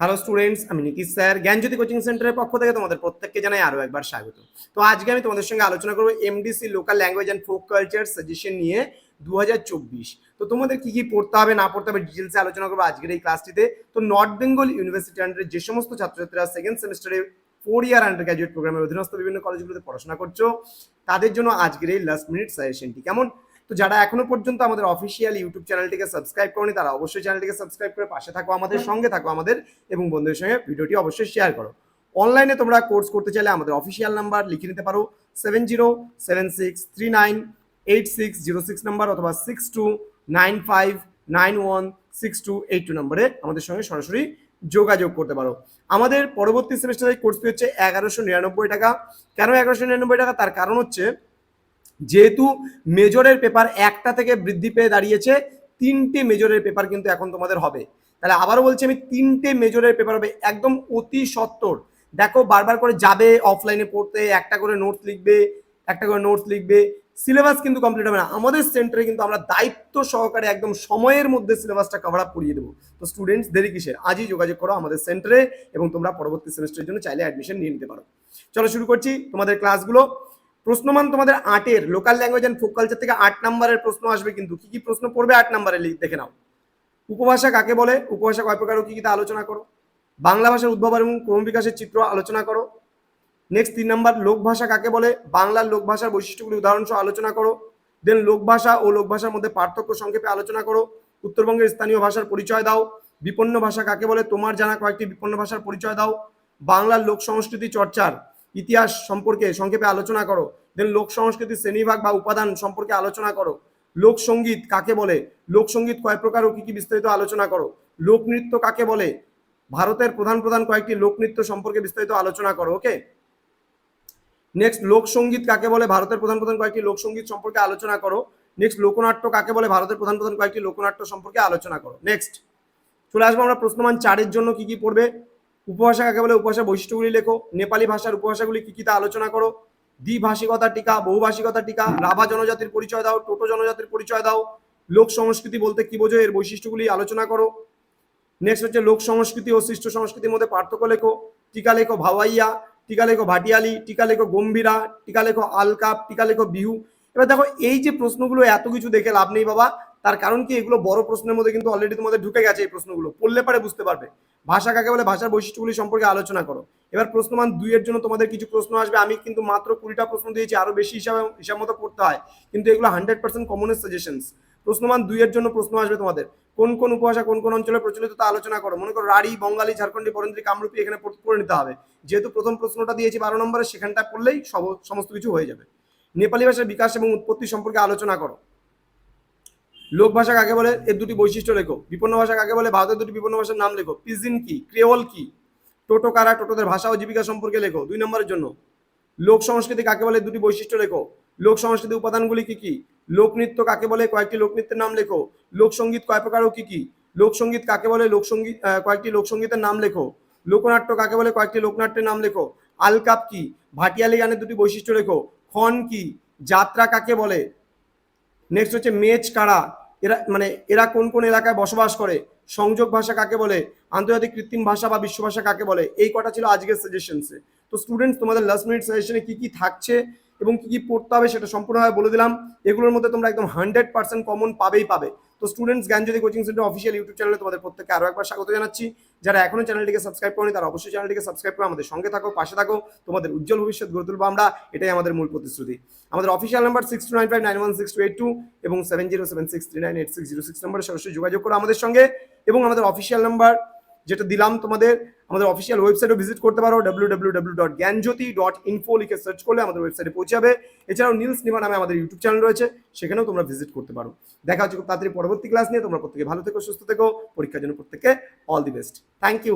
Hello students, আমি নিকিশ sir জ্ঞানজ্যোতি coaching সেন্টারের পক্ষ থেকে তোমাদের প্রত্যেককে জানাই আরো একবার স্বাগত। তো আজকে আমি তোমাদের সঙ্গে আলোচনা করবো MDC local language and folk culture suggestion নিয়ে 2024। তো তোমাদের কি কি পড়তে হবে না পড়তে হবে ডিটেলসে আলোচনা করবো আজকের এই ক্লাসটিতে। তো নর্থ বেঙ্গল ইউনিভার্সিটি আন্ডারে যে সমস্ত ছাত্রছাত্রীরা সেকেন্ড সেমিস্টারে 4 ইয়ার আন্ডার গ্র্যাজুয়েট প্রোগ্রামের অধীনস্থ বিভিন্ন কলেজগুলোতে পড়াশোনা করছো, তাদের জন্য আজকের এই লাস্ট মিনিট সাজেশনটি কেমন। তো যারা এখনো পর্যন্ত আমাদের অফিসিয়াল ইউটিউব চ্যানেলটিকে সাবস্ক্রাইব করনি, তারা অবশ্যই চ্যানেলটিকে সাবস্ক্রাইব করে পাশে থাকো, আমাদের সঙ্গে থাকো আমাদের, এবং বন্ধুদের সঙ্গে ভিডিওটি অবশ্যই শেয়ার করো। অনলাইনে তোমরা কোর্স করতে চাইলে আমাদের অফিসিয়াল নাম্বার লিখে নিতে পারো 7076398606 নাম্বার অথবা 6295916282 নম্বরে আমাদের সঙ্গে সরাসরি যোগাযোগ করতে পারো। আমাদের পরবর্তী সেমিস্টারের কোর্স ফি হচ্ছে 1199 টাকা। কেন 1199 টাকা? তার কারণ হচ্ছে যেহেতু মেজরের পেপার একটা থেকে বৃদ্ধি পেয়ে দাঁড়িয়েছে 3টে মেজরের পেপার কিন্তু এখন তোমাদের হবে। তাহলে আবারও বলছি আমি, 3টে মেজরের পেপার হবে একদম অতি সত্বর। দেখো বারবার করে যাবে অফলাইনে পড়তে, একটা করে নোটস লিখবে, সিলেবাস কিন্তু কমপ্লিট হবে না। আমাদের সেন্টারে কিন্তু আমরা দায়িত্ব সহকারে একদম সময়ের মধ্যে সিলেবাসটা কভার আপ করিয়ে দেবো। তো স্টুডেন্টস দেরি কিসের, আজই যোগাযোগ করো আমাদের সেন্টারে এবং তোমরা পরবর্তী সেমিস্টারের জন্য চাইলে অ্যাডমিশন নিয়ে নিতে পারো। চলো শুরু করছি তোমাদের ক্লাসগুলো। প্রশ্নমান তোমাদের 8-এর local language and folk culture থেকে 8 নম্বরের প্রশ্ন আসবে। কিন্তু কি কি প্রশ্ন পড়বে 8 নম্বরে দেখে নাও। উপভাষা কাকে বলে, উপভাষা কয় প্রকার ও কি কি তা আলোচনা করো। বাংলা ভাষার উদ্ভব এবং ক্রমবিকাশের চিত্র আলোচনা করো। নেক্সট 3 নম্বর, লোকভাষা কাকে বলে, বাংলার লোকভাষার বৈশিষ্ট্যগুলি উদাহরণ সহ আলোচনা করো। দেন লোকভাষা ও লোকভাষার মধ্যে পার্থক্য সংক্ষেপে আলোচনা করো। উত্তরবঙ্গের স্থানীয় ভাষার পরিচয় দাও। বিপন্ন ভাষা কাকে বলে, তোমার জানা কয়েকটি বিপন্ন ভাষার পরিচয় দাও। বাংলার লোক সংস্কৃতি চর্চার ইতিহাস সম্পর্কে সংক্ষেপে আলোচনা করো। দেন লোক সংস্কৃতির শ্রেণীভাগ বা উপাদান সম্পর্কে আলোচনা করো। লোকসঙ্গীত কাকে বলে, লোকসঙ্গীত কয় প্রকার ও কি কি বিস্তারিত আলোচনা করো। লোকনৃত্য কাকে বলে, ভারতের প্রধান প্রধান কয়েকটি লোকনৃত্য সম্পর্কে বিস্তারিত আলোচনা করো। ওকে। নেক্সট, লোকসঙ্গীত কাকে বলে, ভারতের প্রধান প্রধান কয়েকটি লোকসঙ্গীত সম্পর্কে আলোচনা করো। নেক্সট, লোকনাট্য কাকে বলে, ভারতের প্রধান প্রধান কয়েকটি লোকনাট্য সম্পর্কে আলোচনা করো। নেক্সট চলে আসবো আমরা প্রশ্নমান 4-এর জন্য কি কি পড়বে। উপভাষা কাকে বলে, উপভাষার বৈশিষ্ট্যগুলি লেখো। নেপালি ভাষার উপভাষাগুলি কি কি তা আলোচনা করো। দ্বিভাষিকতা টিকা, বহুভাষিকতা টিকা, রাভা জনজাতির পরিচয় দাও, টোটো জনজাতির পরিচয় দাও। লোক সংস্কৃতি বলতে কি বোঝো, এর বৈশিষ্ট্যগুলি আলোচনা করো। নেক্সট হচ্ছে লোক সংস্কৃতি ও সৃষ্ট সংস্কৃতির মধ্যে পার্থক্য লেখো। টিকা লেখো ভাওয়াইয়া, টিকা লেখো ভাটিয়ালি, টিকা লেখো গম্ভীরা, টিকা লেখো আলকাপ, টিকা লেখো বিহু। এবার দেখো এই যে প্রশ্নগুলো এত কিছু দেখে লাভ নেই বাবা। তার কারণ কি, এগুলো বড় প্রশ্নের মধ্যে কিন্তু অলরেডি তোমাদের ঢুকে গেছে। এই প্রশ্নগুলো পড়লে পারে বুঝতে পারবে। ভাষা কাকে বলে, ভাষার বৈশিষ্ট্যগুলি সম্পর্কে আলোচনা করো। এবার প্রশ্নমান 2-এর জন্য তোমাদের কিছু প্রশ্ন আসবে। আমি কিন্তু মাত্র 20টা প্রশ্ন দিয়েছি, আরো বেশি হিসাব মতো পড়তে হয়, কিন্তু এগুলো 100% কমনের সাজেশনস। প্রশ্নমান 2-এর জন্য প্রশ্ন আসবে তোমাদের, কোন কোন উপভাষা কোন কোন অঞ্চলে প্রচলিত তা আলোচনা করো। মনে করো রাঢ়ী, বঙ্গালী, ঝাড়খণ্ডী, বরেন্দ্রী, কামরূপী এখানে পড়ে নিতে হবে। যেহেতু প্রথম প্রশ্নটা দিয়েছি 12 নম্বরে, সেখানটা পড়লেই সমস্ত কিছু হয়ে যাবে। নেপালি ভাষার বিকাশ এবং উৎপত্তি সম্পর্কে আলোচনা করো। লোক ভাষা কাকে বলে, এর দুটি বৈশিষ্ট্য লেখো। বিপন্ন ভাষা কাকে বলে, ভারতের দুটি বিপন্ন ভাষার নাম লেখো। পিজিন কি, ক্রেওল কি, টোটো কারা, টোটোদের ভাষা ও জীবিকা সম্পর্কে লেখো 2 নম্বরের জন্য। লোক সংস্কৃতি কাকে বলে, দুটি বৈশিষ্ট্য লেখো। লোক সংস্কৃতি উপাদানগুলি কি কি। লোকনৃত্য কাকে বলে, কয়েকটি লোকনৃত্যের নাম লেখো। লোকসঙ্গীত কয় প্রকার ও কি কি। লোকসঙ্গীত কাকে বলে, লোকসঙ্গীত কয়েকটি লোকসঙ্গীতের নাম লেখো। লোকনাট্য কাকে বলে, কয়েকটি লোকনাট্যের নাম লেখো। আলকাপ কি, ভাটিয়ালি গানের দুটি বৈশিষ্ট্য লেখো। খন কি, যাত্রা কাকে বলে। নেক্সট হচ্ছে মেচ কারা, এরা কোন কোন এলাকায় বসবাস করে। সংযোগ ভাষা কাকে বলে, আন্তর্জাতিক কৃত্রিম ভাষা বা বিশ্ব ভাষা কাকে বলে। এই কটা ছিল আজকের সাজেশনসে। তো স্টুডেন্টস তোমাদের লাস্ট মিনিট সাজেশনে কি কি থাকছে এবং কি কি পড়তে হবে সেটা সম্পূর্ণভাবে বলে দিলাম। এগুলোর মধ্যে তোমরা একদম 100% কমন পাবে। তো স্টুডেন্টস, জ্ঞানজ্যোতি কোচিং সেন্টার অফিসিয়াল ইউটিউব চ্যানেলে তোমাদের প্রত্যেককে আরো একবার স্বাগত জানাচ্ছি। যারা এখনো চ্যানেলটিকে সাবস্ক্রাইব করেনি তারা অবশ্যই চ্যানেলটিকে সাবস্ক্রাইব করে আমাদের সঙ্গে থাকো, পাশে থাকো। তোমাদের উজ্জ্বল ভবিষ্যৎ গড়ে তুলবো আমরা, এটাই আমাদের মূল প্রতিশ্রুতি। আমাদের অফিসিয়াল নাম্বার 6295916282 এবং 7076398606 নম্বরে সরাসরি যোগাযোগ করো আমাদের সঙ্গে। এবং আমাদের অফিসিয়াল নাম্বার যেটা দিলাম তোমাদের, আমাদের অফিসিয়াল ওয়েবসাইটও ভিজিট করতে পারো। www.gyanjyoti.info লিখে সার্চ করলে আমাদের ওয়েবসাইটে পৌঁছে যাবে। এছাড়াও নীলস নিভা নামে আমাদের ইউটিউব চ্যানেল রয়েছে, সেখানেও তোমরা ভিজিট করতে পারো। দেখা হচ্ছে খুব তাড়াতাড়ি পরবর্তী ক্লাস নিয়ে। তোমরা প্রত্যেকে ভালো থেকো, সুস্থ থেকো। পরীক্ষার জন্য প্রত্যেককে all the best. Thank you.